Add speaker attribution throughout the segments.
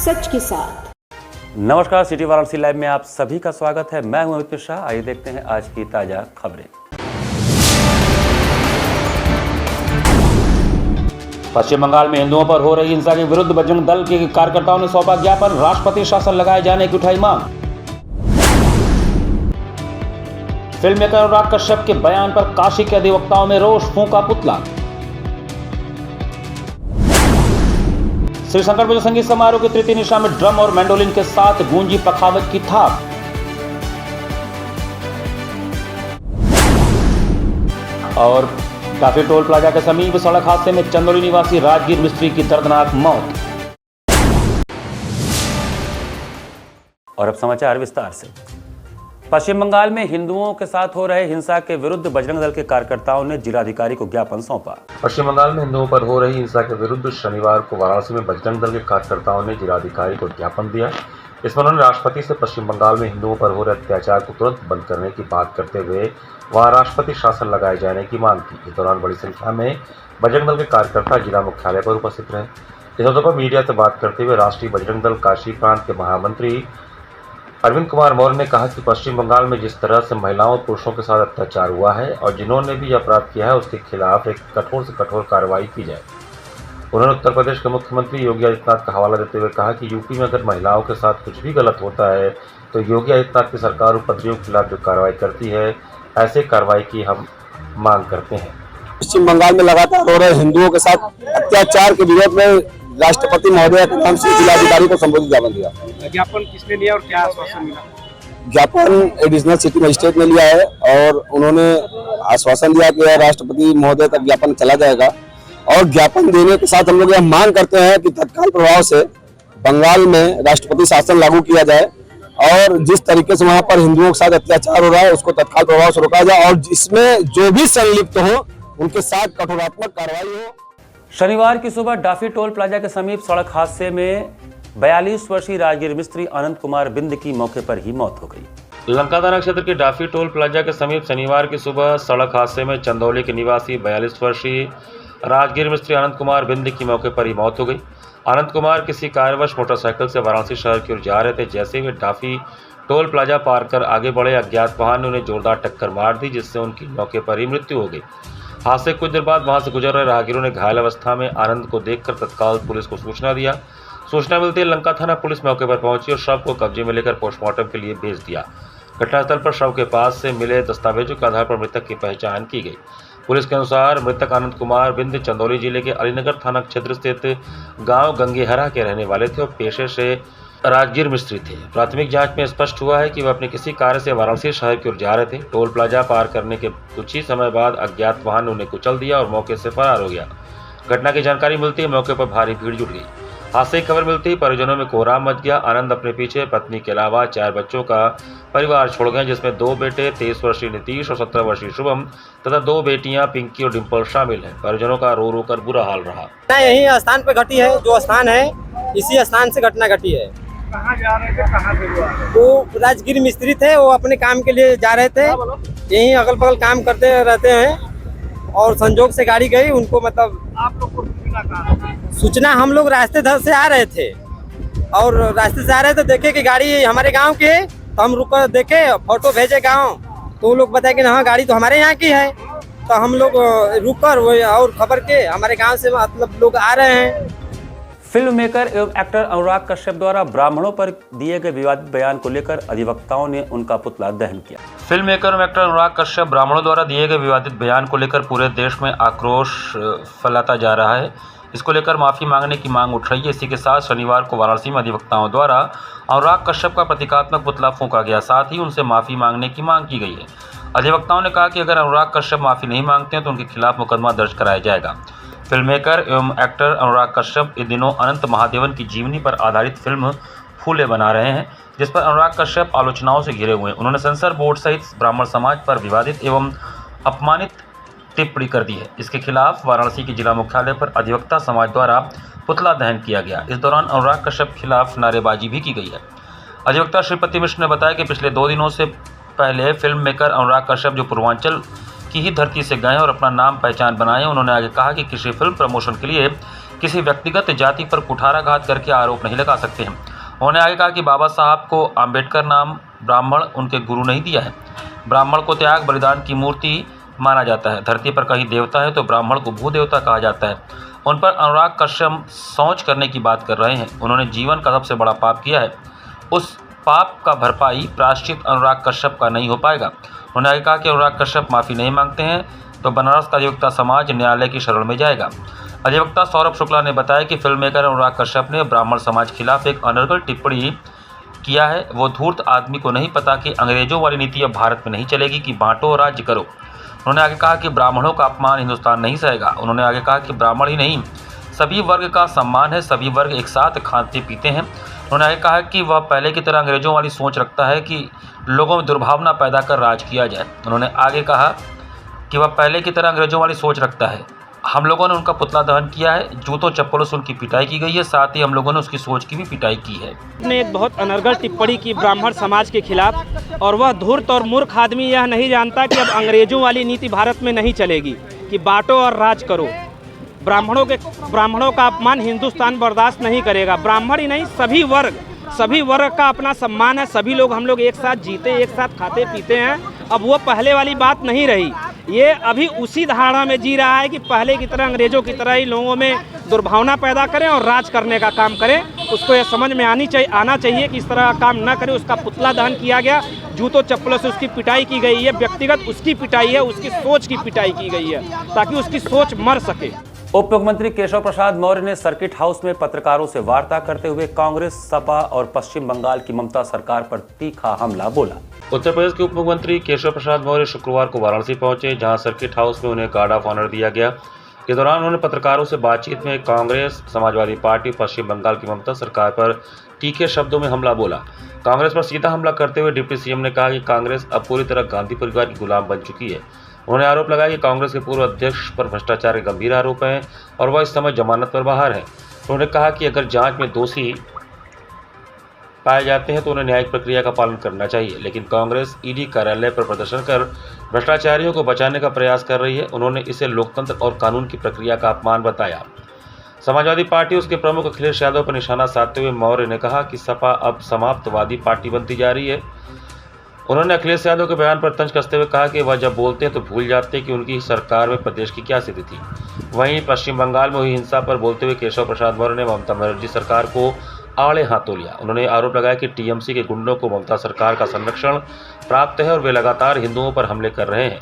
Speaker 1: सच के साथ।
Speaker 2: नमस्कार, सिटी वाराणसी लाइव में आप सभी का स्वागत है। मैं हूं अमित मिश्रा। आइए देखते हैं आज की ताजा खबरें। पश्चिम बंगाल में हिंदुओं पर हो रही हिंसा के विरुद्ध बजरंग दल के कार्यकर्ताओं ने सौंपा ज्ञापन, राष्ट्रपति शासन लगाए जाने की उठाई मांग। फिल्म मेकर अनुराग कश्यप के बयान पर काशी के अधिवक्ताओं में रोष, फूंका पुतला। श्री शंकर पूजा संगीत समारोह की तृतीय निशा में ड्रम और मैंडोलिन के साथ गूंजी पखावज की थाप। और काफी टोल प्लाजा के समीप सड़क हादसे में चंदौली निवासी राजगीर मिस्त्री की दर्दनाक मौत। और अब समाचार विस्तार से। पश्चिम बंगाल में हिंदुओं के साथ हो रहे हिंसा के विरुद्ध बजरंग दल के कार्यकर्ताओं ने जिलाधिकारी को ज्ञापन सौंपा।
Speaker 3: पश्चिम बंगाल में हिंदुओं पर हो रही हिंसा के विरुद्ध शनिवार को वाराणसी में बजरंग दल के कार्यकर्ताओं ने जिलाधिकारी को ज्ञापन दिया। इसमें उन्होंने राष्ट्रपति से पश्चिम बंगाल में हिंदुओं पर हो रहे अत्याचार को तुरंत बंद करने की बात करते हुए वहां राष्ट्रपति शासन लगाए जाने की मांग की। इस दौरान बड़ी संख्या में बजरंग दल के कार्यकर्ता जिला मुख्यालय पर उपस्थित रहे। इस अवसर पर मीडिया से बात करते हुए राष्ट्रीय बजरंग दल काशी प्रांत के महामंत्री अरविंद कुमार मौर्य ने कहा कि पश्चिम बंगाल में जिस तरह से महिलाओं और पुरुषों के साथ अत्याचार हुआ है और जिन्होंने भी अपराध किया है उसके खिलाफ एक कठोर से कठोर कार्रवाई की जाए। उन्होंने उत्तर प्रदेश के मुख्यमंत्री योगी आदित्यनाथ का हवाला देते हुए कहा कि यूपी में अगर महिलाओं के साथ कुछ भी गलत होता है तो योगी आदित्यनाथ की सरकार उपद्रवियों के खिलाफ जो कार्रवाई करती है, ऐसे कार्रवाई की हम मांग करते हैं।
Speaker 4: पश्चिम बंगाल में लगातार हो रहे हिंदुओं के साथ अत्याचार के विरोध में राष्ट्रपति महोदय के नाम से जिलाधिकारी को संबोधित ज्ञापन दिया।
Speaker 5: ज्ञापन किसने लिया और क्या आश्वासन मिला?
Speaker 4: ज्ञापन एडिशनल सिटी मजिस्ट्रेट ने लिया है और उन्होंने आश्वासन दिया कि राष्ट्रपति महोदय तक ज्ञापन चला जाएगा। और ज्ञापन देने के साथ हम लोग यह मांग करते हैं कि तत्काल प्रभाव से बंगाल में राष्ट्रपति शासन लागू किया जाए और जिस तरीके से वहाँ पर हिंदुओं के साथ अत्याचार हो रहा है उसको तत्काल प्रभाव से रोका जाए और जिसमें जो भी संलिप्त हो उनके साथ कठोरात्मक कार्रवाई हो।
Speaker 2: शनिवार की सुबह डाफी टोल प्लाजा के समीप सड़क हादसे में 42 वर्षीय राजगीर मिस्त्री अनंत कुमार बिंद की मौके पर ही मौत हो गई। लंका थाना क्षेत्र के डाफी टोल प्लाजा के समीप शनिवार की सुबह सड़क हादसे में चंदौली के निवासी 42 वर्षीय राजगीर मिस्त्री अनंत कुमार बिंद की मौके पर ही मौत हो गई। अनंत कुमार किसी कार्यवश मोटरसाइकिल से वाराणसी शहर की ओर जा रहे थे। जैसे वे डाफी टोल प्लाजा पार कर आगे बढ़े, अज्ञात वाहन ने उन्हें जोरदार टक्कर मार दी जिससे उनकी मौके पर ही मृत्यु हो गई। हादसे कुछ देर बाद वहां से गुजर रहे राहगीरों ने घायल अवस्था में आनंद को देखकर तत्काल पुलिस को सूचना दिया। सूचना मिलते ही लंका थाना पुलिस मौके पर पहुंची और शव को कब्जे में लेकर पोस्टमार्टम के लिए भेज दिया। घटनास्थल पर शव के पास से मिले दस्तावेजों के आधार पर मृतक की पहचान की गई। पुलिस के अनुसार मृतक आनंद कुमार बिंद चंदौली जिले के अलीनगर थाना क्षेत्र स्थित गांव गंगेहरा के रहने वाले थे और पेशे से राजगीर मिस्त्री थे। प्राथमिक जांच में स्पष्ट हुआ है कि वह अपने किसी कार्य से वाराणसी शहर की ओर जा रहे थे। टोल प्लाजा पार करने के कुछ ही समय बाद अज्ञात वाहन ने उन्हें कुचल दिया और मौके से फरार हो गया। घटना की जानकारी मिलते ही मौके पर भारी भीड़ जुट गई। हादसे की खबर मिलते ही परिजनों में कोहराम मच गया। आनंद अपने पीछे पत्नी के अलावा 4 बच्चों का परिवार छोड़ गए जिसमें 2 बेटे 23 वर्षीय नीतीश और 17 वर्षीय शुभम तथा 2 बेटियां पिंकी और डिम्पल शामिल हैं। परिजनों का रो रो कर बुरा हाल रहा।
Speaker 6: यही स्थान पर घटी है, जो स्थान है इसी स्थान से घटना घटी है।
Speaker 5: कहाँ जा रहे थे, कहाँ से हुआ?
Speaker 6: वो राजगीर मिस्त्री थे, वो अपने काम के लिए जा रहे थे। यहीं अगल बगल काम करते रहते हैं और संजोग से गाड़ी गई उनको। मतलब
Speaker 5: आप लोग को सूचना कहाँ?
Speaker 6: सूचना हम लोग रास्ते धर से आ रहे थे और रास्ते से आ रहे थे, देखे कि गाड़ी हमारे गांव की है तो हम रुक कर देखे, फोटो भेजे गांव तो वो लोग बताए कि हाँ गाड़ी तो हमारे यहाँ की है। तो हम लोग रुक कर और खबर के हमारे गाँव से मतलब लोग आ रहे हैं।
Speaker 2: फिल्म मेकर एवं एक्टर अनुराग कश्यप द्वारा ब्राह्मणों पर दिए गए विवादित बयान को लेकर अधिवक्ताओं ने उनका पुतला दहन किया। फिल्म मेकर एवं एक्टर अनुराग कश्यप ब्राह्मणों द्वारा दिए गए विवादित बयान को लेकर पूरे देश में आक्रोश फैलाता जा रहा है। इसको लेकर माफी मांगने की मांग उठ रही है। इसी के साथ शनिवार को वाराणसी में अधिवक्ताओं द्वारा अनुराग कश्यप का प्रतीकात्मक पुतला फूंका गया, साथ ही उनसे माफी मांगने की मांग की गई है। अधिवक्ताओं ने कहा कि अगर अनुराग कश्यप माफी नहीं मांगते हैं तो उनके खिलाफ मुकदमा दर्ज कराया जाएगा। फिल्म मेकर एवं एक्टर अनुराग कश्यप इन दिनों अनंत महादेवन की जीवनी पर आधारित फिल्म फूले बना रहे हैं जिस पर अनुराग कश्यप आलोचनाओं से घिरे हुए हैं। उन्होंने सेंसर बोर्ड सहित ब्राह्मण समाज पर विवादित एवं अपमानित टिप्पणी कर दी है। इसके खिलाफ वाराणसी के जिला मुख्यालय पर अधिवक्ता समाज द्वारा पुतला दहन किया गया। इस दौरान अनुराग कश्यप खिलाफ नारेबाजी भी की गई है। अधिवक्ता श्रीपति मिश्र ने बताया कि पिछले 2 दिनों से पहले फिल्म मेकर अनुराग कश्यप जो पूर्वांचल की ही धरती से गए और अपना नाम पहचान बनाए। उन्होंने आगे कहा कि किसी फिल्म प्रमोशन के लिए किसी व्यक्तिगत जाति पर कुठाराघात करके आरोप नहीं लगा सकते हैं। उन्होंने आगे कहा कि बाबा साहब को आम्बेडकर नाम ब्राह्मण उनके गुरु नहीं दिया है। ब्राह्मण को त्याग बलिदान की मूर्ति माना जाता है। धरती पर कहीं देवता है तो ब्राह्मण को भूदेवता कहा जाता है। उन पर अनुराग कश्यप शौच करने की बात कर रहे हैं। उन्होंने जीवन का सबसे बड़ा पाप किया है। उस पाप का भरपाई प्रायश्चित अनुराग कश्यप का नहीं हो पाएगा। उन्होंने आगे कहा कि अनुराग कश्यप माफ़ी नहीं मांगते हैं तो बनारस का अधिवक्ता समाज न्यायालय की शरण में जाएगा। अधिवक्ता सौरभ शुक्ला ने बताया कि फिल्म मेकर अनुराग कश्यप ने ब्राह्मण समाज खिलाफ एक अनर्गल टिप्पणी किया है। वो धूर्त आदमी को नहीं पता कि अंग्रेजों वाली नीति अब भारत में नहीं चलेगी कि बांटो और राज्य करो। उन्होंने आगे कहा कि ब्राह्मणों का अपमान हिंदुस्तान नहीं सहेगा। उन्होंने आगे कहा कि ब्राह्मण ही नहीं सभी वर्ग का सम्मान है, सभी वर्ग एक साथ खाते पीते हैं। उन्होंने आगे कहा कि वह पहले की तरह अंग्रेजों वाली सोच रखता है कि लोगों में दुर्भावना पैदा कर राज किया जाए। उन्होंने आगे कहा कि वह पहले की तरह अंग्रेजों वाली सोच रखता है। हम लोगों ने उनका पुतला दहन किया है, जूतों चप्पलों से उनकी पिटाई की गई है, साथ ही हम लोगों ने उसकी सोच की भी पिटाई की है।
Speaker 6: ने एक बहुत अनर्गल टिप्पणी की ब्राह्मण समाज के खिलाफ, और वह धूर्त और मूर्ख आदमी यह नहीं जानता कि अब अंग्रेजों वाली नीति भारत में नहीं चलेगी कि बांटो और राज करो। ब्राह्मणों का अपमान हिंदुस्तान बर्दाश्त नहीं करेगा। ब्राह्मण ही नहीं सभी वर्ग का अपना सम्मान है। सभी लोग हम लोग एक साथ जीते, एक साथ खाते पीते हैं। अब वो पहले वाली बात नहीं रही। ये अभी उसी धारणा में जी रहा है कि पहले की तरह अंग्रेजों की तरह ही लोगों में दुर्भावना पैदा करें और राज करने का काम करें। उसको ये समझ में आना चाहिए कि इस तरह का काम न करें। उसका पुतला दहन किया गया, जूतों चप्पलों से उसकी पिटाई की गई है। व्यक्तिगत उसकी पिटाई है, उसकी सोच की पिटाई की गई है ताकि उसकी सोच मर सके।
Speaker 2: उप मुख्यमंत्री केशव प्रसाद मौर्य ने सर्किट हाउस में पत्रकारों से वार्ता करते हुए कांग्रेस, सपा और पश्चिम बंगाल की ममता सरकार पर तीखा हमला बोला। उत्तर प्रदेश के उप मुख्यमंत्री केशव प्रसाद मौर्य शुक्रवार को वाराणसी पहुंचे, जहां सर्किट हाउस में उन्हें गार्ड ऑफ ऑनर दिया गया। इस दौरान उन्होंने पत्रकारों से बातचीत में कांग्रेस, समाजवादी पार्टी, पश्चिम बंगाल की ममता सरकार पर तीखे शब्दों में हमला बोला। कांग्रेस पर सीधा हमला करते हुए डिप्टी सीएम ने कहा कि कांग्रेस अब पूरी तरह गांधी परिवार की गुलाम बन चुकी है। उन्होंने आरोप लगाया कि कांग्रेस के पूर्व अध्यक्ष पर भ्रष्टाचार के गंभीर आरोप हैं और वह इस समय जमानत पर बाहर है। उन्होंने कहा कि अगर जांच में दोषी पाए जाते हैं तो उन्हें न्यायिक प्रक्रिया का पालन करना चाहिए, लेकिन कांग्रेस ईडी कार्यालय पर प्रदर्शन कर भ्रष्टाचारियों को बचाने का प्रयास कर रही है। उन्होंने इसे लोकतंत्र और कानून की प्रक्रिया का अपमान बताया। समाजवादी पार्टी उसके प्रमुख अखिलेश यादव पर निशाना साधते हुए मौर्य ने कहा कि सपा अब समाप्तवादी पार्टी बनती जा रही है। उन्होंने अखिलेश यादव के बयान पर तंज कसते हुए कहा कि वह जब बोलते हैं तो भूल जाते हैं कि उनकी सरकार में प्रदेश की क्या स्थिति थी। वहीं पश्चिम बंगाल में हुई हिंसा पर बोलते हुए केशव प्रसाद मौर्य ने ममता बनर्जी सरकार को आड़े हाथों लिया। उन्होंने आरोप लगाया कि टीएमसी के गुंडों को ममता सरकार का संरक्षण प्राप्त है और वे लगातार हिंदुओं पर हमले कर रहे हैं।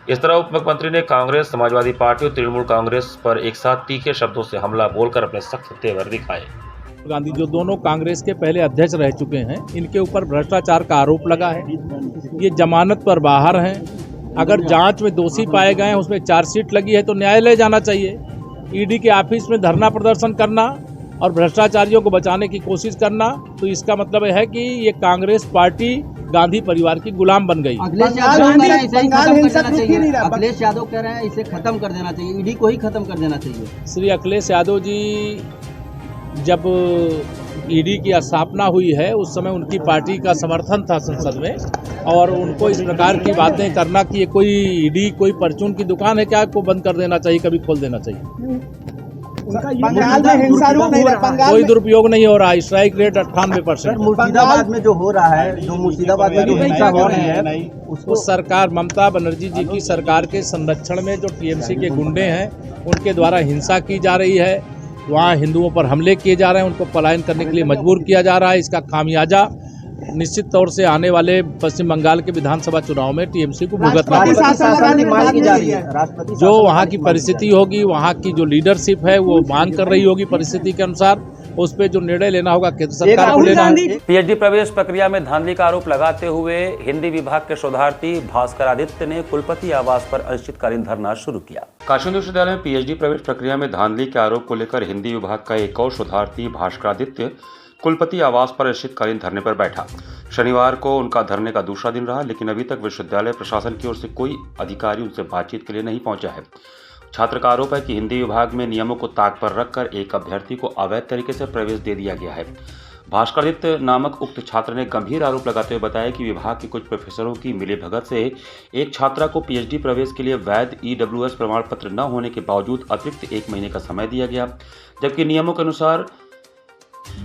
Speaker 2: इस तरह उप मुख्यमंत्री ने कांग्रेस, समाजवादी पार्टी और तृणमूल कांग्रेस पर एक साथ तीखे शब्दों से हमला बोलकर अपने सख्त तेवर दिखाए।
Speaker 1: गांधी जो दोनों कांग्रेस के पहले अध्यक्ष रह चुके हैं, इनके ऊपर भ्रष्टाचार का आरोप लगा है। ये जमानत पर बाहर हैं। अगर जांच में दोषी पाए गए हैं, उसमें चार्जशीट लगी है तो न्यायालय जाना चाहिए। ईडी के ऑफिस में धरना प्रदर्शन करना और भ्रष्टाचारियों को बचाने की कोशिश करना, तो इसका मतलब है कि ये कांग्रेस पार्टी गांधी परिवार की गुलाम बन गई।
Speaker 7: अखिलेश यादव कह रहे हैं इसे खत्म कर देना चाहिए, ईडी को ही खत्म कर देना चाहिए।
Speaker 1: श्री अखिलेश यादव जी जब ईडी की स्थापना हुई है उस समय उनकी पार्टी का समर्थन था संसद में, और उनको इस प्रकार की बातें करना कि ये कोई ईडी कोई परचून की दुकान है क्या, को बंद कर देना चाहिए, कभी खोल देना चाहिए।
Speaker 5: बंगाल में हिंसा
Speaker 1: कोई दुरुपयोग नहीं हो रहा। Strike rate 98%।
Speaker 7: मुर्शिदाबाद में जो हो रहा है, जो मुर्शिदाबाद में जो हिंसा हो रही है,
Speaker 1: उसको सरकार ममता बनर्जी जी की सरकार के संरक्षण में जो टीएमसी के गुंडे हैं उनके द्वारा हिंसा की जा रही है। वहाँ हिंदुओं पर हमले किए जा रहे हैं, उनको पलायन करने के लिए मजबूर किया जा रहा है। इसका खामियाजा निश्चित तौर से आने वाले पश्चिम बंगाल के विधानसभा चुनाव में टीएमसी को भुगतना पड़ेगा। जो वहाँ की परिस्थिति होगी, वहाँ की जो लीडरशिप है वो मांग कर रही होगी परिस्थिति के अनुसार, उस पर जो निर्णय लेना होगा केंद्र सरकार को लेना है।
Speaker 2: पीएचडी प्रवेश प्रक्रिया में धांधली का आरोप लगाते हुए हिंदी विभाग के शोधार्थी भास्कर आदित्य ने कुलपति आवास पर अनिश्चितकालीन धरना शुरू किया। काशी हिंदू विश्वविद्यालय में पीएचडी प्रवेश प्रक्रिया में धांधली के आरोप को लेकर हिंदी विभाग का एक और शोधार्थी भास्कर आदित्य कुलपति आवास पर अनिश्चितकालीन धरने पर बैठा। शनिवार को उनका धरने का दूसरा दिन रहा, लेकिन अभी तक विश्वविद्यालय प्रशासन की ओर से कोई अधिकारी उनसे बातचीत के लिए नहीं पहुंचा है। छात्र का आरोप है कि हिंदी विभाग में नियमों को ताक पर रखकर एक अभ्यर्थी को अवैध तरीके से प्रवेश दे दिया गया है। भास्करादित्य नामक उक्त छात्र ने गंभीर आरोप लगाते हुए बताया कि विभाग के कुछ प्रोफेसरों की मिलीभगत से एक छात्रा को पीएचडी प्रवेश के लिए वैध ईडब्ल्यूएस प्रमाण पत्र न होने के बावजूद अतिरिक्त 1 महीने का समय दिया गया, जबकि नियमों के अनुसार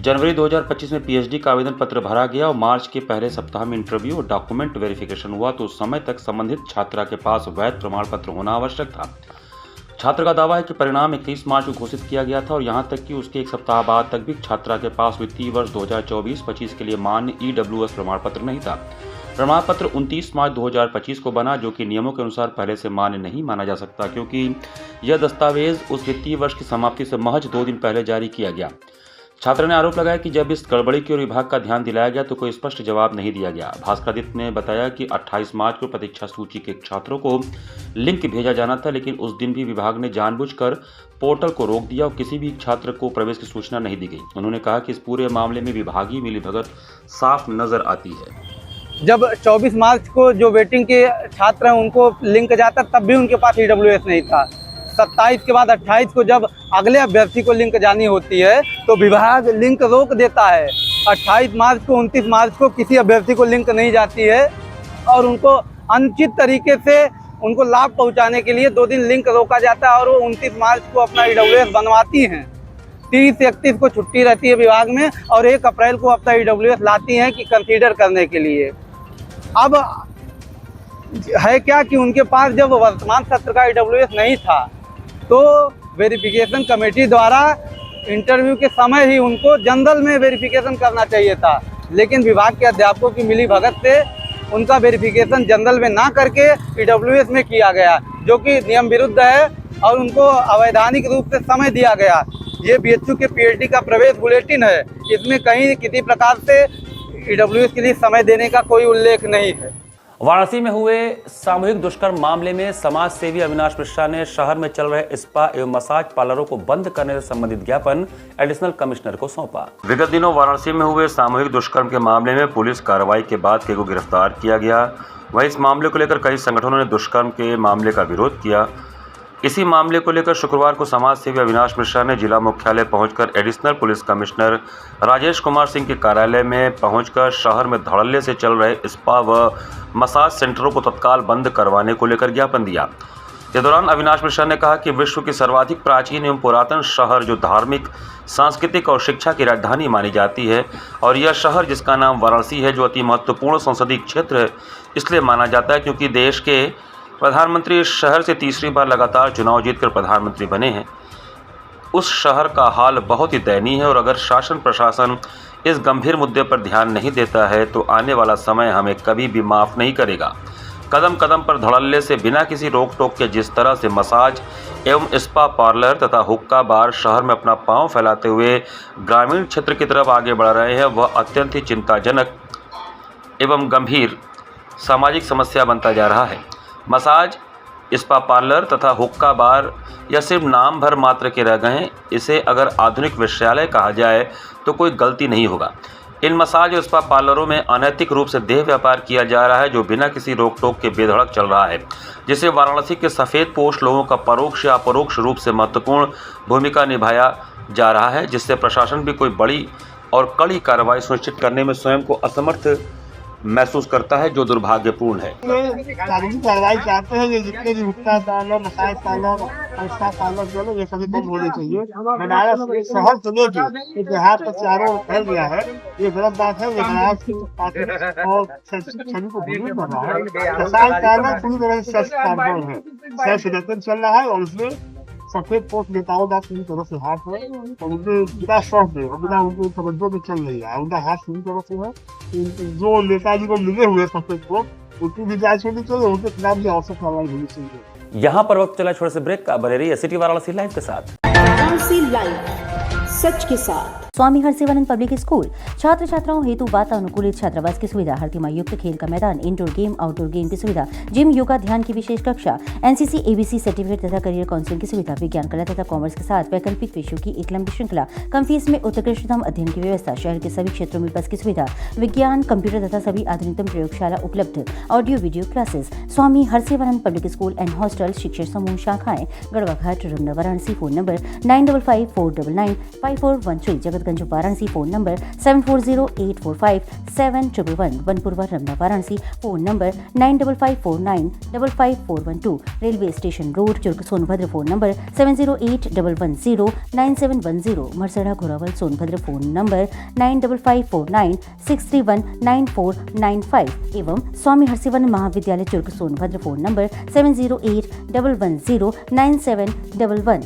Speaker 2: जनवरी 2025 में पीएचडी का आवेदन पत्र भरा गया और मार्च के पहले सप्ताह में इंटरव्यू और डॉक्यूमेंट वेरिफिकेशन हुआ, तो उस समय तक संबंधित छात्रा के पास वैध प्रमाण पत्र होना आवश्यक था। छात्र का दावा है कि परिणाम 31 मार्च को घोषित किया गया था और यहां तक कि उसके एक सप्ताह बाद तक भी छात्रा के पास वित्तीय वर्ष 2024-25 के लिए मान्य ईडब्ल्यूएस प्रमाण पत्र नहीं था। प्रमाण पत्र 29 मार्च 2025 को बना, जो कि नियमों के अनुसार पहले से मान्य नहीं माना जा सकता, क्योंकि यह दस्तावेज उस वित्तीय वर्ष की समाप्ति से महज 2 दिन पहले जारी किया गया। छात्र ने आरोप लगाया कि जब इस गड़बड़ी की ओर विभाग का ध्यान दिलाया गया तो कोई स्पष्ट जवाब नहीं दिया गया। भास्करादित्य ने बताया कि 28 मार्च को प्रतीक्षा सूची के छात्रों को लिंक भेजा जाना था, लेकिन उस दिन भी विभाग ने जानबूझकर पोर्टल को रोक दिया और किसी भी छात्र को प्रवेश की सूचना नहीं दी गई। उन्होंने कहा कि इस पूरे मामले में विभागीय मिलीभगत साफ नजर आती है।
Speaker 8: जब 24 मार्च को जो वेटिंग के छात्र हैं उनको लिंक जाता तब भी उनके पास ईडब्ल्यूएस नहीं था। 27 के बाद 28 को जब अगले अभ्यर्थी को लिंक जानी होती है तो विभाग लिंक रोक देता है। 28 मार्च को 29 मार्च को किसी अभ्यर्थी को लिंक नहीं जाती है और उनको अनुचित तरीके से उनको लाभ पहुंचाने के लिए 2 दिन लिंक रोका जाता है और वो 29 मार्च को अपना ईडब्ल्यूएस बनवाती हैं। 30 से 31 को छुट्टी रहती है विभाग में और 1 अप्रैल को अपना ईडब्ल्यूएस लाती हैं कि कंसीडर करने के लिए। अब है क्या कि उनके पास जब वर्तमान सत्र का ईडब्ल्यूएस नहीं था तो वेरिफिकेशन कमेटी द्वारा इंटरव्यू के समय ही उनको जनरल में वेरिफिकेशन करना चाहिए था, लेकिन विभाग के अध्यापकों की मिलीभगत से उनका वेरिफिकेशन जनरल में ना करके ईडब्ल्यूएस में किया गया, जो कि नियम विरुद्ध है और उनको अवैधानिक रूप से समय दिया गया। ये बीएचयू के पीएचडी का प्रवेश बुलेटिन है, इसमें कहीं किसी प्रकार से ईडब्ल्यूएस के लिए समय देने का कोई उल्लेख नहीं है।
Speaker 2: वाराणसी में हुए सामूहिक दुष्कर्म मामले में समाज सेवी अविनाश मिश्रा ने शहर में चल रहे स्पा एवं मसाज पार्लरों को बंद करने से संबंधित ज्ञापन एडिशनल कमिश्नर को सौंपा। विगत दिनों वाराणसी में हुए सामूहिक दुष्कर्म के मामले में पुलिस कार्रवाई के बाद कई को गिरफ्तार किया गया। वहीं इस मामले को लेकर कई संगठनों ने दुष्कर्म के मामले का विरोध किया। इसी मामले को लेकर शुक्रवार को समाज सेवी अविनाश मिश्रा ने जिला मुख्यालय पहुंचकर additional police commissioner Rajesh Kumar Singh के कार्यालय में पहुंचकर शहर में धड़ल्ले से चल रहे स्पा व मसाज सेंटरों को तत्काल बंद करवाने को लेकर ज्ञापन दिया। इस दौरान अविनाश मिश्रा ने कहा कि विश्व की सर्वाधिक प्राचीन एवं पुरातन शहर जो धार्मिक, सांस्कृतिक और शिक्षा की राजधानी मानी जाती है और यह शहर जिसका नाम वाराणसी है, जो अति महत्वपूर्ण संसदीय क्षेत्र है, इसलिए माना जाता है क्योंकि देश के प्रधानमंत्री इस शहर से तीसरी बार लगातार चुनाव जीतकर प्रधानमंत्री बने हैं। उस शहर का हाल बहुत ही दयनीय है और अगर शासन प्रशासन इस गंभीर मुद्दे पर ध्यान नहीं देता है तो आने वाला समय हमें कभी भी माफ़ नहीं करेगा। कदम कदम पर धड़ल्ले से बिना किसी रोक टोक के जिस तरह से मसाज एवं स्पा पार्लर तथा हुक्का बार शहर में अपना पांव फैलाते हुए ग्रामीण क्षेत्र की तरफ आगे बढ़ रहे हैं, वह अत्यंत ही चिंताजनक एवं गंभीर सामाजिक समस्या बनता जा रहा है। मसाज, स्पा पार्लर तथा हुक्का बार यह सिर्फ नाम भर मात्र के रह गए हैं। इसे अगर आधुनिक वेश्यालय कहा जाए तो कोई गलती नहीं होगा। इन मसाज और स्पा पार्लरों में अनैतिक रूप से देह व्यापार किया जा रहा है, जो बिना किसी रोक टोक के बेधड़क चल रहा है, जिससे वाराणसी के सफ़ेद पोश लोगों का परोक्ष या अपरोक्ष रूप से महत्वपूर्ण भूमिका निभाया जा रहा है, जिससे प्रशासन भी कोई बड़ी और कड़ी कार्रवाई सुनिश्चित करने में स्वयं को असमर्थ महसूस करता है, जो दुर्भाग्यपूर्ण है।
Speaker 5: कानूनी कार्रवाई चाहते हैं, ये जितने भी हुक्का parlour, massage parlour, spa parlour जो है ये सभी बंद होने चाहिए। बनारस शहर से लेकर बिहार तक चारों फैल गया है। ये गलत बात है। ये बनारस और सभी को भूल कर रहा है। मसाज पार्लर पूरी तरह से है, सेल्फ सिलेक्शन चल रहा है और उसमें सफेद पोस्ट नेताओं का पूरी तरह से हाथ है और उनके बिना शौक में और बिना उनके तवज्जो में चल रही है। उनका हाथ पूरी तरह से है। जो नेताजी को मिले हुए सफेद पोस्ट उनकी भी जांच होनी चाहिए, उनके खिलाफ भी आवश्यक कार्रवाई होनी चाहिए।
Speaker 2: यहाँ पर वक्त चला छोटे से ब्रेक का। बने रहिए सिटी वाराणसी लाइव के साथ।
Speaker 9: वाराणसी लाइव, सच के साथ। स्वामी हरसिवानंद पब्लिक स्कूल छात्र छात्राओं हेतु वातानुकूलित छात्रावास की सुविधा, हर तिमाही युक्त खेल का मैदान, इंडोर गेम आउटडोर गेम की सुविधा, जिम, योगा, ध्यान की विशेष कक्षा, एनसीसी एबीसी सर्टिफिकेट तथा करियर काउंसलिंग की सुविधा, विज्ञान कला तथा कॉमर्स के साथ वैकल्पिक विषयों की एक लंबी श्रृंखला, कम फीस में उत्कृष्टतम अध्ययन की व्यवस्था, शहर के सभी क्षेत्रों में बस की सुविधा, विज्ञान, कंप्यूटर तथा सभी आधुनिकतम प्रयोगशाला उपलब्ध, audio video classes. Swami Harsivanand public school and hostel, शिक्षण समूह, शाखाएं Garhwa Ghat, Ramna, Varanasi. Phone number 9554995413, Jagat Hazratganj Varanasi phone number 7408457111, Banpurwa Ramna Varanasi phone number 9554955412, railway station road Churk Sonbhadra phone number 7081109710, Marsara Ghorawal Sonbhadra phone number 955496319495 एवं स्वामी हरसिवन महाविद्यालय चुर्क सोनभद्र फ़ोन नंबर 7081109711।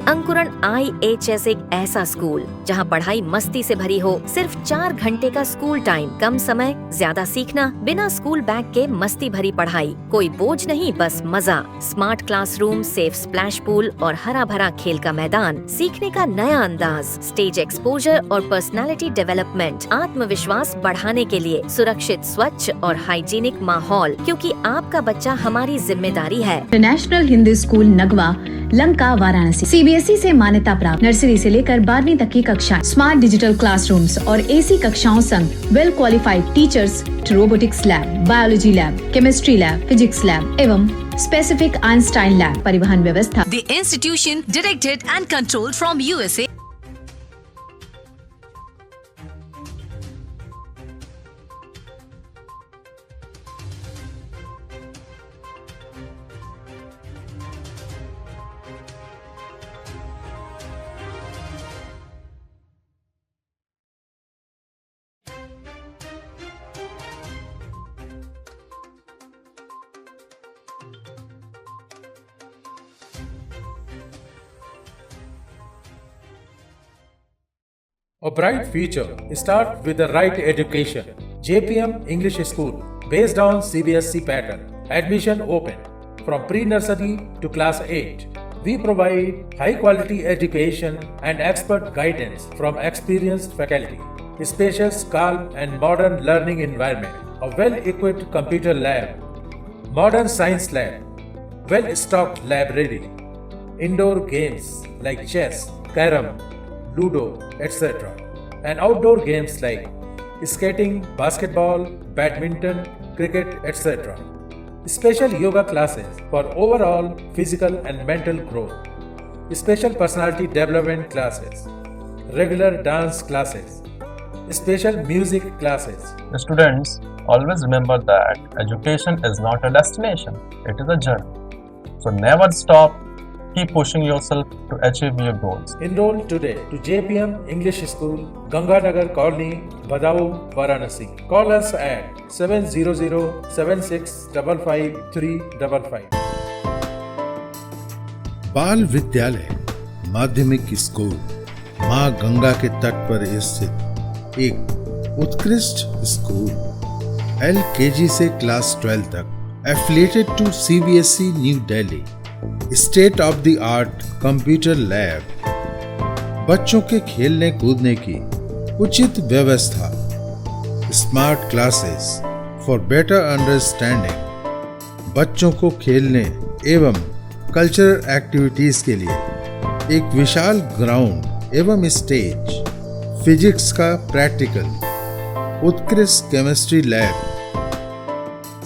Speaker 10: अंकुरण IHS एक ऐसा स्कूल जहां पढ़ाई मस्ती से भरी हो। सिर्फ 4 घंटे का स्कूल टाइम, कम समय, ज्यादा सीखना, बिना स्कूल बैग के मस्ती भरी पढ़ाई, कोई बोझ नहीं, बस मजा। Smart classroom, safe splash pool और हरा भरा खेल का मैदान, सीखने का नया अंदाज, स्टेज एक्सपोजर और पर्सनालिटी डेवलपमेंट, आत्मविश्वास बढ़ाने के लिए सुरक्षित, स्वच्छ और हाइजीनिक माहौल, क्योंकि आपका बच्चा हमारी जिम्मेदारी है।
Speaker 11: International Hindi school Nagwa, Lanka, Varanasi. CBSE से मान्यता प्राप्त, नर्सरी से लेकर 12वीं तक की कक्षाएं, स्मार्ट डिजिटल क्लासरूम्स और AC कक्षाओं संग well qualified teachers, robotics lab, biology lab, chemistry lab, physics lab एवं स्पेसिफिक आइंस्टाइन लैब, परिवहन व्यवस्था।
Speaker 10: The institution directed and controlled from USA.
Speaker 12: A bright future starts with the right education. JPM English School, based on CBSE pattern. Admission open from pre-nursery to class 8. We provide high-quality education and expert guidance from experienced faculty. Spacious, calm and modern learning environment. A well-equipped computer lab. Modern science lab. Well-stocked library. Indoor games like chess, carom, Ludo, etc. And outdoor games like skating, basketball, badminton, cricket, etc. Special yoga classes for overall physical and mental growth. Special personality development classes. Regular dance classes. Special music classes.
Speaker 13: The students always remember that education is not a destination, it is a journey. So never stop. Keep pushing yourself to achieve your goals.
Speaker 12: Enroll today to JPM English School, Ganganagar Colony, Badaun, Varanasi. Call us at 700-7655-355.
Speaker 14: बाल विद्यालय माध्यमिक school मां गंगा के तट पर स्थित एक उत्कृष्ट स्कूल, LKG से क्लास 12 तक, affiliated to CBSE new Delhi. State of the art computer lab, बच्चों के खेलने कूदने की उचित व्यवस्था, smart classes for better understanding, बच्चों को खेलने एवं कल्चरल एक्टिविटीज के लिए एक विशाल ग्राउंड एवं स्टेज, फिजिक्स का प्रैक्टिकल, उत्कृष्ट केमिस्ट्री लैब,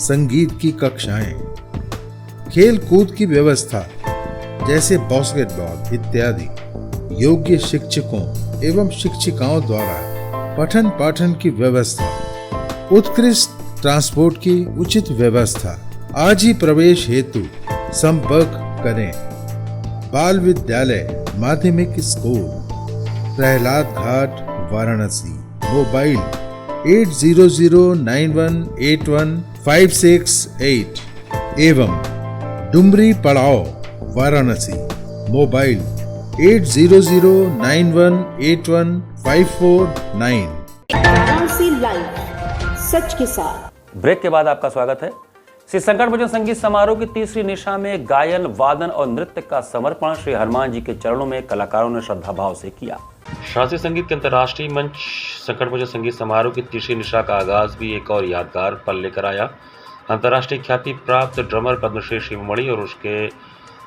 Speaker 14: संगीत की कक्षाएं, खेल कूद की व्यवस्था जैसे बास्केटबॉल इत्यादि, योग्य शिक्षकों एवं शिक्षिकाओं द्वारा पठन पाठन की व्यवस्था, उत्कृष्ट ट्रांसपोर्ट की उचित व्यवस्था। आज ही प्रवेश हेतु संपर्क करें। बाल विद्यालय माध्यमिक स्कूल, प्रहलाद घाट, वाराणसी। मोबाइल 8009181568 एवं डुमरी पड़ाव, वाराणसी। मोबाइल 8009181549।
Speaker 11: वाराणसी लाइव, सच के साथ।
Speaker 2: ब्रेक के बाद आपका स्वागत है। श्री संकट मोचन संगीत समारोह की तीसरी निशा में गायन, वादन और नृत्य का समर्पण श्री हनुमान जी के चरणों में कलाकारों ने श्रद्धा भाव से किया। शास्त्रीय संगीत के अंतर्राष्ट्रीय मंच संकट मोचन संगीत समारोह की तीसरी निशा का आगाज भी एक और यादगार पल लेकर आया। अंतर्राष्ट्रीय ख्याति प्राप्त ड्रमर पद्मश्री शिवमणि और उसके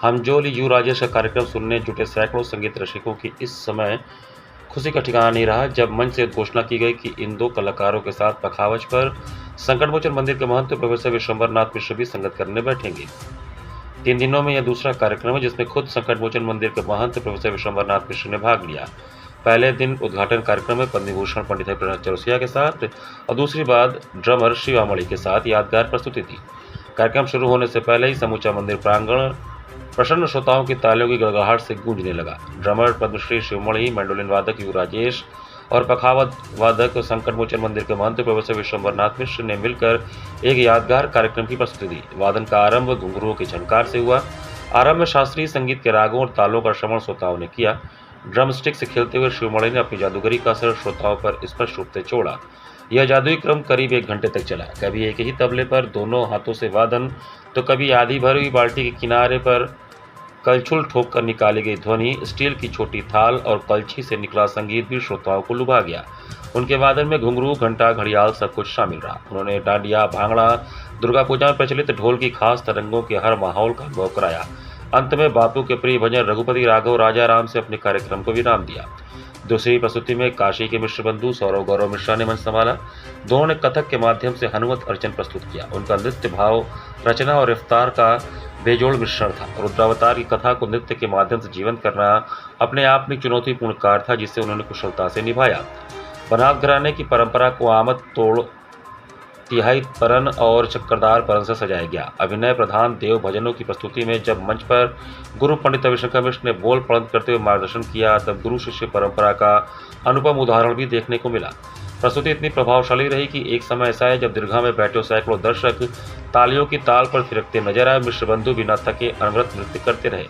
Speaker 2: हमजोली यू राजेश का कार्यक्रम सुनने जुटे सैकड़ों संगीत रसिकों की इस समय खुशी का ठिकाना नहीं रहा जब मंच से घोषणा की गई कि इन दो कलाकारों के साथ पखावज पर संकट मोचन मंदिर के महंत प्रोफेसर विश्वंभर नाथ मिश्र भी संगत करने बैठेंगे। 3 दिनों में यह दूसरा कार्यक्रम है जिसमें खुद संकट मोचन मंदिर के महंत प्रोफेसर विश्वंभर नाथ मिश्र ने भाग लिया।
Speaker 3: पहले दिन उद्घाटन कार्यक्रम में पद्म भूषण पंडित हरिप्रसाद चौरसिया के साथ और दूसरी बार ड्रमर शिवामणि के साथ यादगार प्रस्तुति थी। कार्यक्रम शुरू होने से पहले ही समूचा मंदिर प्रांगण प्रसन्न श्रोताओं की तालियों की गड़गड़ाहट से गूंजने लगा। ड्रमर पद्मश्री शिवमणि, मैंडोलिन वादक यू राजेश और पखावत वादक संकट मोचन मंदिर के महंत प्रोफेसर विश्वंभरनाथ मिश्र ने मिलकर एक यादगार कार्यक्रम की प्रस्तुति दी। वादन का आरंभ घुंघरुओं की झनकार से हुआ। आरंभ में शास्त्रीय संगीत के रागों और तालों का श्रवण श्रोताओं ने किया। ड्रम स्टिक से खेलते हुए शिवमणि ने अपनी जादूगरी का असर श्रोताओं पर स्पष्ट रूप से छोड़ा। यह जादुई क्रम करीब 1 घंटे तक चला। कभी एक ही तबले पर दोनों हाथों से वादन, तो कभी आधी भरी हुई बाल्टी के किनारे पर कलछुल ठोक कर निकाली गई ध्वनि, स्टील की छोटी थाल और कलछी से निकला संगीत भी श्रोताओं को लुभा गया। उनके वादन में घुंघरू, घंटा, घड़ियाल सब कुछ शामिल रहा। उन्होंने डांडिया, भांगड़ा, दुर्गा पूजा में प्रचलित ढोल की खास तरंगों के हर माहौल का अनुभव कराया। अंत में बापू के प्रिय भजन रघुपति राघव राजा राम से अपने कार्यक्रम को विराम दिया। दूसरी प्रस्तुति में काशी के मिश्र बंधु सौरव गौरव मिश्रा ने मंच संभाला। दोनों ने कथक के माध्यम से हनुमत अर्चन प्रस्तुत किया। उनका नृत्य भाव, रचना और रफ्तार का बेजोड़ मिश्रण था। रुद्रावतार की कथा को नृत्य के माध्यम से जीवंत करना अपने आप में चुनौतीपूर्ण कार्य था, जिसे उन्होंने कुशलता से निभाया। बनास घराने की परंपरा को आमद तोड़ तिहाई परन और चक्करदार परन से सजाया गया। अभिनय प्रधान देव भजनों की प्रस्तुति में जब मंच पर गुरु पंडित रविशंकर मिश्र ने बोल पढ़ंत करते हुए मार्गदर्शन किया, तब गुरु शिष्य परंपरा का अनुपम उदाहरण भी देखने को मिला। प्रस्तुति इतनी प्रभावशाली रही कि एक समय ऐसा है जब दीर्घा में बैठे सैकड़ों दर्शक तालियों की ताल पर थिरकते नजर आए। मिश्र बंधु बिना थके अनवरत नृत्य करते रहे।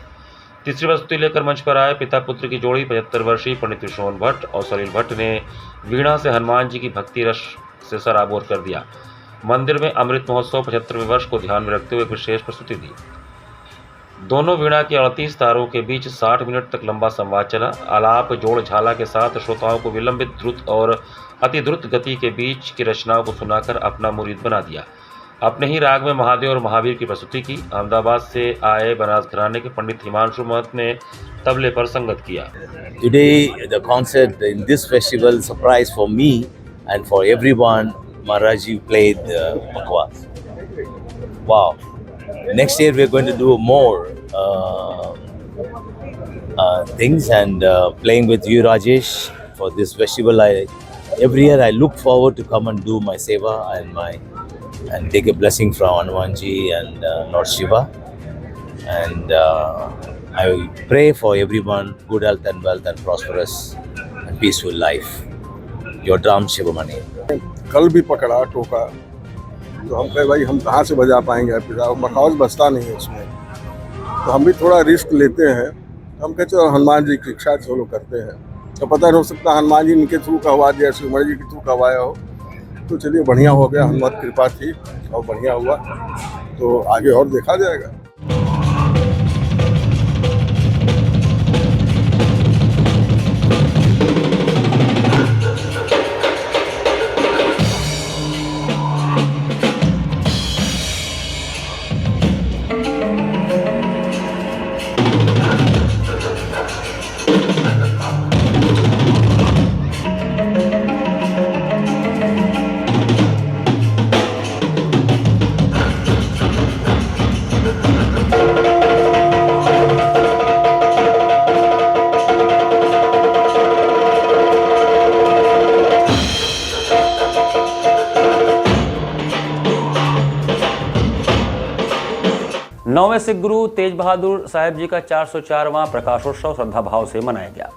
Speaker 3: तीसरी प्रस्तुति लेकर मंच पर आए पिता पुत्र की जोड़ी 75 वर्षीय पंडित विष्णुवन भट्ट और सलील भट्ट ने वीणा से हनुमान जी की भक्ति रस से सराबोर कर दिया। मंदिर में अमृत महोत्सव 75वें वर्ष को ध्यान में रखते हुए विशेष प्रस्तुति दी। दोनों वीणा के 38 तारों के बीच 60 मिनट तक लंबा संवाद चला। आलाप जोड़ झाला के साथ श्रोताओं को विलंबित, द्रुत और अति द्रुत गति के बीच की रचनाओं को सुनाकर अपना मुरीद बना दिया। अपने ही राग में महादेव और महावीर की प्रस्तुति की। अहमदाबाद से आए बनास घराने के पंडित हिमांशु महत ने तबले पर संगत किया।
Speaker 15: Today the concert in this festival surprise for me and for everyone. Maharaji played Bakwas. Wow! Next year we're going to do more things and playing with you, Rajesh, for this festival. Every year I look forward to come and do my seva and take a blessing from Hanumanji and Lord Shiva. And I pray for everyone good health and wealth and prosperous and peaceful life. Your Ram Shivamani.
Speaker 16: कल भी पकड़ा टोका, तो हम कहे भाई हम कहाँ से बजा पाएंगे, बखावज बजता नहीं है उसमें, तो हम भी थोड़ा रिस्क लेते हैं। हम कहते चलो हनुमान जी की इच्छा से लोग करते हैं, तो पता नहीं हो सकता हनुमान जी इनके थ्रू कहवा दिया, शिवमणि जी के थ्रू कहवाया हो। तो चलिए बढ़िया हो गया, हनुमत कृपा थी और बढ़िया हुआ, तो आगे और देखा जाएगा।
Speaker 2: नौवें सिख गुरु तेज बहादुर साहिब जी का 404वां प्रकाशोत्सव श्रद्धा भाव से मनाया गया।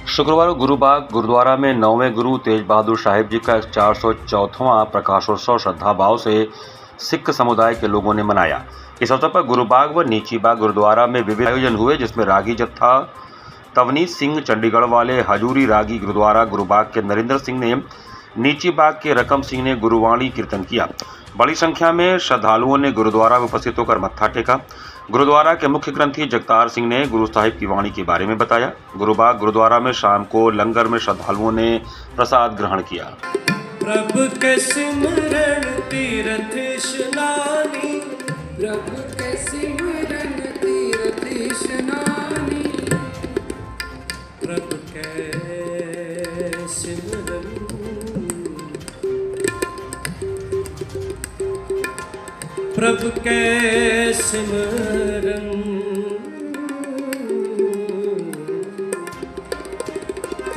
Speaker 3: शुक्रवार गुरुबाग गुरुद्वारा में 9वें गुरु तेज बहादुर साहिब जी का 404वां प्रकाशोत्सव श्रद्धा भाव से सिख समुदाय के लोगों ने मनाया। इस अवसर पर गुरुबाग व नीची बाग गुरुद्वारा में विविध आयोजन हुए, जिसमें रागी जत्था तवनीत सिंह चंडीगढ़ वाले, हजूरी रागी गुरुद्वारा गुरुबाग के नरेंद्र सिंह ने, नीची बाग के रकम सिंह ने गुरुवाणी कीर्तन किया। बड़ी संख्या में श्रद्धालुओं ने गुरुद्वारा में उपस्थित होकर मत्था टेका। गुरुद्वारा के मुख्य ग्रंथी जगतार सिंह ने गुरु साहिब की वाणी के बारे में बताया। गुरुबाग गुरुद्वारा में शाम को लंगर में श्रद्धालुओं ने प्रसाद ग्रहण किया।
Speaker 17: प्रभु के सिमरन तीरथ स्नानी, प्रभु के सिमरन तीरथ स्नानी, प्रभु के सिमरन, प्रभु के सिमरन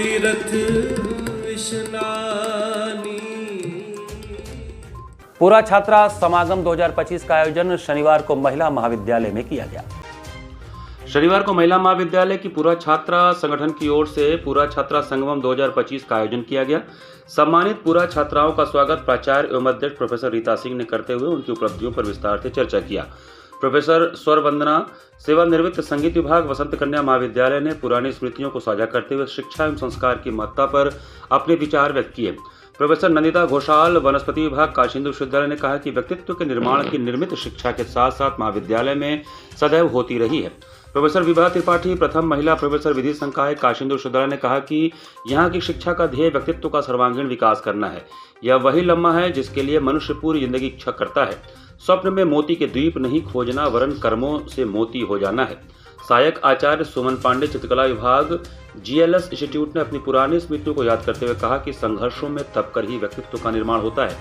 Speaker 17: तीर्थ स्नानी।
Speaker 2: पूरा छात्रा समागम 2025 का आयोजन शनिवार को महिला महाविद्यालय में किया गया। शनिवार को महिला महाविद्यालय की पूरा छात्रा संगठन की ओर से पूरा छात्रा संगमम 2025 का आयोजन किया गया। सम्मानित पूरा छात्राओं का स्वागत प्राचार्य एवं अध्यक्ष प्रोफेसर रीता सिंह ने करते हुए उनकी उपलब्धियों पर विस्तार से चर्चा किया। प्रोफेसर स्वर वंदना सेवानिवृत्त संगीत विभाग वसंत कन्या महाविद्यालय ने पुरानी स्मृतियों को साझा करते हुए शिक्षा एवं संस्कार की महत्ता पर अपने विचार व्यक्त किए। प्रोफेसर नंदिता घोषाल वनस्पति विभाग काशिंद विश्वविद्यालय ने कहा कि व्यक्तित्व के निर्माण की निर्मित शिक्षा के साथ साथ महाविद्यालय में सदैव होती रही है। प्रोफेसर विभा त्रिपाठी प्रथम महिला प्रोफेसर विधि संकाय काशिंद विश्वविद्यालय ने कहा कि यहाँ की शिक्षा का ध्येय व्यक्तित्व का सर्वांगीण विकास करना है। यह वही लम्हा है जिसके लिए मनुष्य पूरी जिंदगी इच्छा करता है। स्वप्न में मोती के द्वीप नहीं खोजना वरन कर्मों से मोती हो जाना है। सहायक आचार्य सुमन पांडे चित्रकला विभाग GLS इंस्टीट्यूट ने अपनी पुरानी स्मृतियों को याद करते हुए कहा कि संघर्षों में तप कर ही व्यक्तित्व का निर्माण होता है।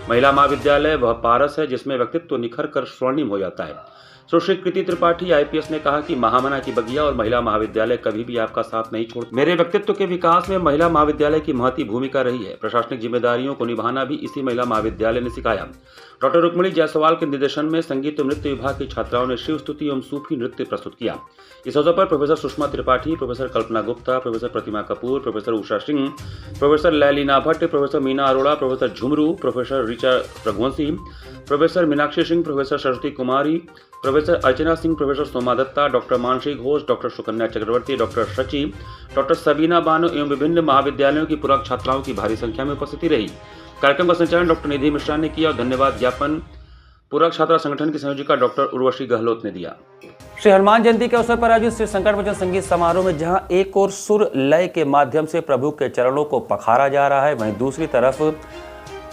Speaker 2: महिला महाविद्यालय वह पारस है जिसमें व्यक्तित्व निखर कर स्वर्णिम हो जाता है। सुश्री कृति त्रिपाठी IPS ने कहा कि महामना की बगिया और महिला महाविद्यालय कभी भी आपका साथ नहीं छोड़ते। मेरे व्यक्तित्व के विकास में महिला महाविद्यालय की महती भूमिका रही है। प्रशासनिक जिम्मेदारियों को निभाना भी इसी महिला महाविद्यालय ने सिखाया। डॉक्टर रुक्मिणी जायसवाल के निर्देशन में संगीत एवं नृत्य विभाग की छात्राओं ने शिव स्तुति एवं सूफी नृत्य प्रस्तुत किया। इस अवसर पर professor Sushma Tripathi, professor Kalpana Gupta, professor Pratima Kapoor, professor Usha Singh, professor Lailina Bhatt, professor Meena Arora, professor Jhumru, professor Richa Raghuvanshi, professor Meenakshi Singh, professor Saraswati Kumari, professor Archana Singh, professor Soma Dutta, doctor Mansi Ghosh, doctor Sukanya Chakraborty, doctor Sachi, doctor Sabina Bano एवं विभिन्न महाविद्यालयों की पूरक छात्राओं की भारी संख्या में उपस्थिति रही। कार्यक्रम का संचालन डॉक्टर निधि मिश्रा ने किया और धन्यवाद ज्ञापन पूरक छात्रा संगठन की संयोजिका डॉक्टर उर्वशी गहलोत ने दिया। श्री हनुमान जयंती के अवसर पर आयोजित श्री संकट मोचन संगीत समारोह में जहां एक और सुर लय के माध्यम से प्रभु के चरणों को पखारा जा रहा है, वहीं दूसरी तरफ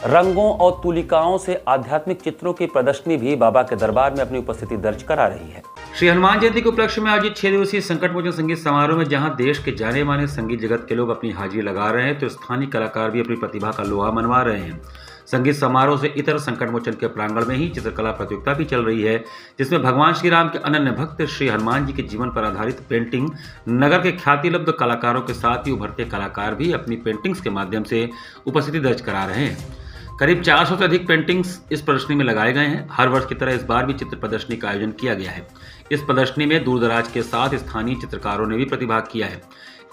Speaker 2: रंगों और तुलिकाओं से आध्यात्मिक चित्रों की प्रदर्शनी भी बाबा के दरबार में अपनी उपस्थिति दर्ज करा रही है। श्री हनुमान जयंती के उपलक्ष्य में आयोजित 6 दिवसीय संकट मोचन संगीत समारोह में जहां देश के जाने माने संगीत जगत के लोग अपनी हाजिरी लगा रहे हैं, तो स्थानीय कलाकार भी अपनी प्रतिभा का लोहा मनवा रहे हैं। संगीत समारोह से इतर संकट मोचन के प्रांगण में ही चित्रकला प्रतियोगिता भी चल रही है, जिसमें भगवान श्री राम के अनन्य भक्त श्री हनुमान जी के जीवन पर आधारित पेंटिंग, नगर के ख्यातिलब्ध कलाकारों के साथ ही उभरते कलाकार भी अपनी पेंटिंग्स के माध्यम से उपस्थिति दर्ज करा रहे हैं। करीब 400 से अधिक पेंटिंग्स इस प्रदर्शनी में लगाए गए हैं। हर वर्ष की तरह इस बार भी चित्र प्रदर्शनी का आयोजन किया गया है। इस प्रदर्शनी में दूर दराज के साथ स्थानीय चित्रकारों ने भी प्रतिभाग किया है।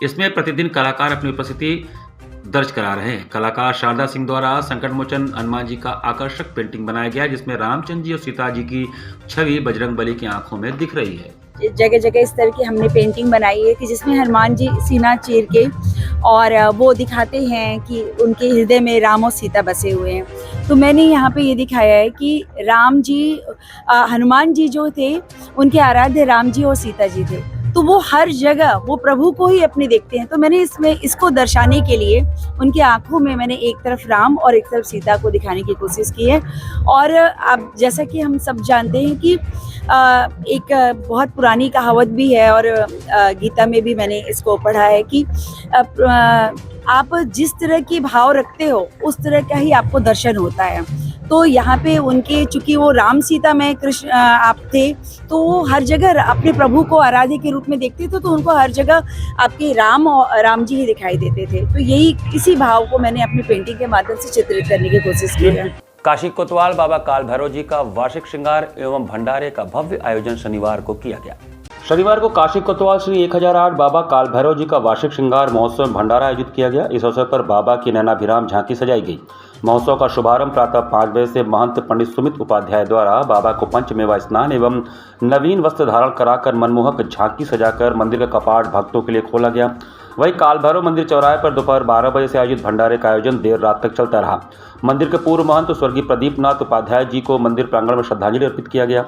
Speaker 2: इसमें प्रतिदिन कलाकार अपनी उपस्थिति दर्ज करा रहे हैं। कलाकार शारदा सिंह द्वारा संकट मोचन हनुमान जी का आकर्षक पेंटिंग बनाया गया, जिसमें रामचंद्र जी और सीता जी की छवि बजरंग बली की आंखों में दिख रही है।
Speaker 18: जगह जगह इस तरह की हमने पेंटिंग बनाई है कि जिसमें हनुमान जी सीना चीर के और वो दिखाते हैं कि उनके हृदय में राम और सीता बसे हुए हैं। तो मैंने यहाँ पे ये दिखाया है कि राम जी हनुमान जी जो थे उनके आराध्य राम जी और सीता जी थे, तो वो हर जगह वो प्रभु को ही अपने देखते हैं। तो मैंने इसमें इसको दर्शाने के लिए उनकी आंखों में मैंने एक तरफ राम और एक तरफ सीता को दिखाने की कोशिश की है। और अब जैसा कि हम सब जानते हैं कि एक बहुत पुरानी कहावत भी है और गीता में भी मैंने इसको पढ़ा है कि आप जिस तरह की भाव रखते हो उस तरह का ही आपको दर्शन होता है। तो यहाँ पे उनके चूंकि वो राम सीता में कृष्ण आप थे, तो वो हर जगह अपने प्रभु को आराध्य के रूप में देखते थे, तो उनको हर जगह आपके राम और राम जी ही दिखाई देते थे। तो यही इसी भाव को मैंने अपनी पेंटिंग के माध्यम से चित्रित करने की कोशिश की है।
Speaker 2: काशी कोतवाल बाबा काल भैरव जी का वार्षिक श्रृंगार एवं भंडारे का भव्य आयोजन शनिवार को किया गया। शनिवार को काशी कोतवाल श्री 1008 बाबा काल भैरव जी का वार्षिक श्रृंगार महोत्सव भंडारा आयोजित किया गया। इस अवसर पर बाबा की नैनाभिराम झांकी सजाई गई। महोत्सव का शुभारंभ प्रातः 5 बजे से महंत पंडित सुमित उपाध्याय द्वारा बाबा को पंचमेवा स्नान एवं नवीन वस्त्र धारण कराकर मनमोहक झांकी सजाकर मंदिर का कपाट भक्तों के लिए खोला गया। वहीं काल भैरव मंदिर चौराहे पर दोपहर 12 बजे से आयोजित भंडारे का आयोजन देर रात तक चलता रहा। मंदिर के पूर्व महंत स्वर्गीय प्रदीप नाथ उपाध्याय जी को मंदिर प्रांगण में श्रद्धांजलि अर्पित किया गया।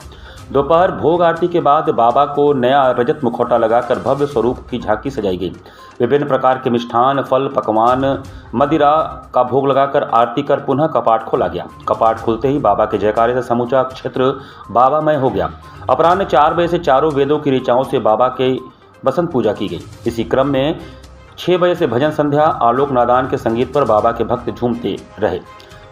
Speaker 2: दोपहर भोग आरती के बाद बाबा को नया रजत मुखौटा लगाकर भव्य स्वरूप की झांकी सजाई गई। विभिन्न प्रकार के मिष्ठान, फल, पकवान, मदिरा का भोग लगाकर आरती कर पुनः कपाट खोला गया। कपाट खुलते ही बाबा के जयकारे से समूचा क्षेत्र बाबामय हो गया। अपराह्न 4 बजे से चारों वेदों की ऋचाओं से बाबा के बसंत पूजा की गई। इसी क्रम में 6 बजे से भजन संध्या, आलोक नादान के संगीत पर बाबा के भक्त झूमते रहे।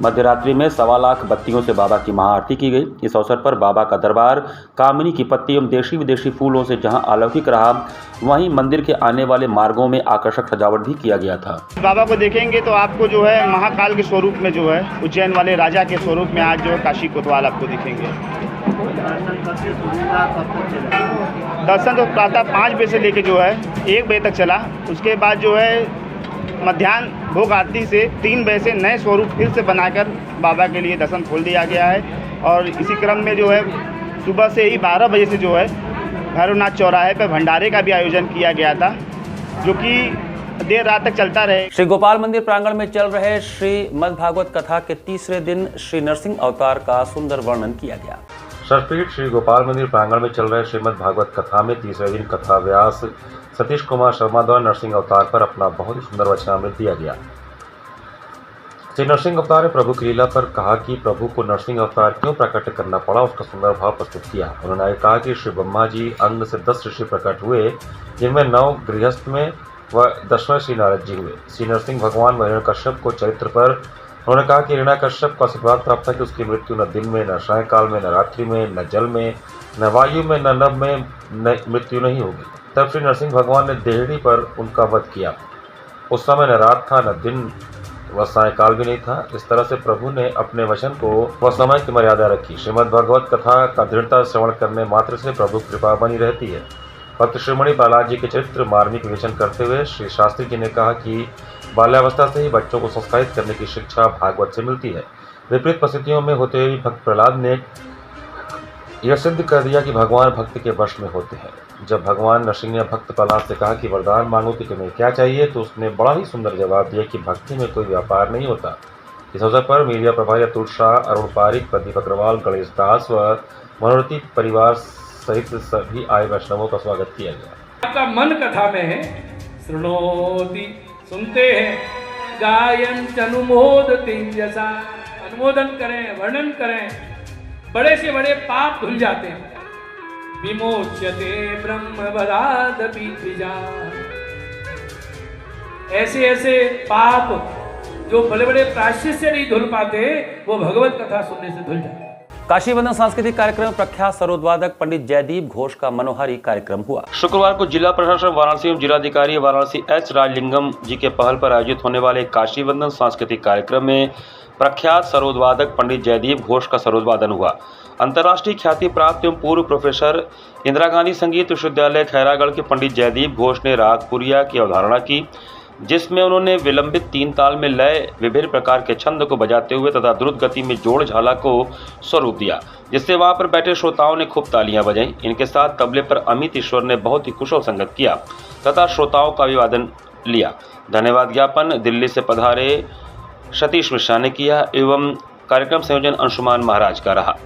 Speaker 2: मध्य रात्रि में 1.25 लाख बत्तियों से बाबा की महाआरती की गई। इस अवसर पर बाबा का दरबार कामिनी की पत्ती एवं देशी विदेशी फूलों से जहां अलौकिक रहा, वहीं मंदिर के आने वाले मार्गों में आकर्षक सजावट भी किया गया था।
Speaker 5: बाबा को देखेंगे तो आपको जो है महाकाल के स्वरूप में जो है उज्जैन वाले राजा के स्वरूप में आज जो है काशी कोतवाल आपको दिखेंगे। दर्शन तो प्रातः 5 बजे से लेके जो है 1 बजे तक चला। उसके बाद जो है मध्याह्न भोग आरती से 3 बजे से नए स्वरूप फिर से बनाकर बाबा के लिए दर्शन खोल दिया गया है। और इसी क्रम में जो है सुबह से ही 12 बजे से जो है भैरवनाथ चौराहे पर भंडारे का भी आयोजन किया गया था, जो कि देर रात तक चलता रहे।
Speaker 2: श्री गोपाल मंदिर प्रांगण में चल रहे श्रीमद् भागवत कथा के तीसरे दिन श्री नरसिंह अवतार का सुंदर वर्णन किया गया।
Speaker 3: शक्तिपीठ श्री गोपाल मंदिर प्रांगण में चल रहे श्रीमद् भागवत कथा में तीसरे दिन कथा व्यास सतीश कुमार शर्मा द्वारा नरसिंह अवतार पर अपना बहुत ही सुंदर वचनामृत दिया गया। श्री नरसिंह अवतार ने प्रभु की लीला पर कहा कि प्रभु को नरसिंह अवतार क्यों प्रकट करना पड़ा, उसका सुंदर भाव प्रस्तुत किया। उन्होंने कहा कि श्री ब्रह्मा जी अंग से 10 ऋषि प्रकट हुए, जिनमें 9 गृहस्थ में व 10वें श्री नारद जी हुए। श्री नरसिंह भगवान व हिरण्यकश्यप को चरित्र पर उन्होंने कहा कि हिरण्यकश्यप को आशीर्वाद प्राप्त था कि उसकी मृत्यु न दिन में, न सायंकाल में, न रात्रि में, न जल में, न वायु में, न नभ में मृत्यु नहीं होगी। तब श्री नरसिंह भगवान ने देहड़ी पर उनका वध किया। उस समय न रात था, न दिन व सायंकाल भी नहीं था। इस तरह से प्रभु ने अपने वचन को व समय की मर्यादा रखी। श्रीमद् भागवत कथा का दृढ़ता श्रवण करने मात्र से प्रभु कृपा बनी रहती है। भक्त श्रीमणि बालाजी के चरित्र मार्मिक विवेचन करते हुए श्री शास्त्री जी ने कहा कि बाल्यावस्था से ही बच्चों को संस्कारित करने की शिक्षा भागवत से मिलती है। विपरीत परिस्थितियों में होते हुए भक्त प्रहलाद ने यह सिद्ध कर दिया कि भगवान भक्त के वश में होते हैं। जब भगवान नरसिंह ने भक्त प्रहलाद से कहा कि वरदान मांगो कि तुम्हें क्या चाहिए, तो उसने बड़ा ही सुंदर जवाब दिया कि भक्ति में कोई व्यापार नहीं होता। इस अवसर पर मीडिया प्रभारी अतुल शाह, अरुण पारिक, प्रदीप अग्रवाल, गणेश दास व मनोरथी परिवार सहित सभी आए वैष्णवों का स्वागत किया गया।
Speaker 17: आपका मन कथा में है, श्रृणोति सुनते हैं, गायन अनुमोदति, जैसा अनुमोदन करें, वर्णन करें, बड़े से बड़े पाप धुल जाते हैं। विमोच्यते ब्रह्मवरादपि द्विजा, ऐसे ऐसे पाप जो बड़े बड़े प्रायश्चित से नहीं धुल पाते, वो भगवत कथा सुनने से धुल जाते।
Speaker 2: काशी वंदन सांस्कृतिक कार्यक्रम प्रख्यात सरोदवादक पंडित जयदीप घोष का मनोहारी कार्यक्रम हुआ। शुक्रवार को जिला प्रशासन वाराणसी एवं जिलाधिकारी वाराणसी एच राजलिंगम जी के पहल पर आयोजित होने वाले काशी वंदन सांस्कृतिक कार्यक्रम में प्रख्यात सरोदवादक पंडित जयदीप घोष का सरोदवादन हुआ। अंतर्राष्ट्रीय ख्याति प्राप्त एवं पूर्व प्रोफेसर इंदिरा गांधी संगीत विश्वविद्यालय खैरागढ़ के पंडित जयदीप घोष ने राग पुरिया की अवधारणा की, जिसमें उन्होंने विलंबित 3 ताल में लय विभिन्न प्रकार के छंद को बजाते हुए तथा द्रुत गति में जोड़ झाला को स्वरूप दिया, जिससे वहां पर बैठे श्रोताओं ने खूब तालियां बजाईं। इनके साथ तबले पर अमित ईश्वर ने बहुत ही कुशल संगत किया तथा श्रोताओं का अभिवादन लिया। धन्यवाद ज्ञापन दिल्ली से पधारे सतीश मिश्रा ने किया एवं कार्यक्रम संयोजन अंशुमान महाराज का रहा।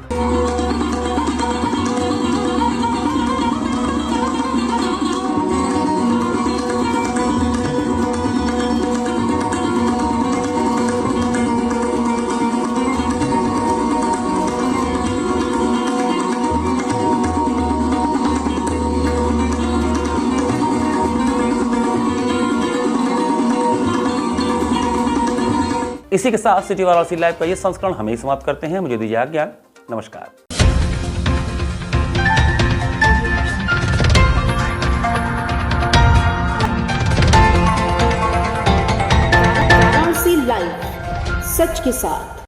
Speaker 2: इसी के साथ सिटी वाराणसी लाइव का ये संस्करण हमें समाप्त करते हैं। मुझे दीजिए आज्ञा। नमस्कार।
Speaker 19: वाराणसी लाइव, सच के साथ।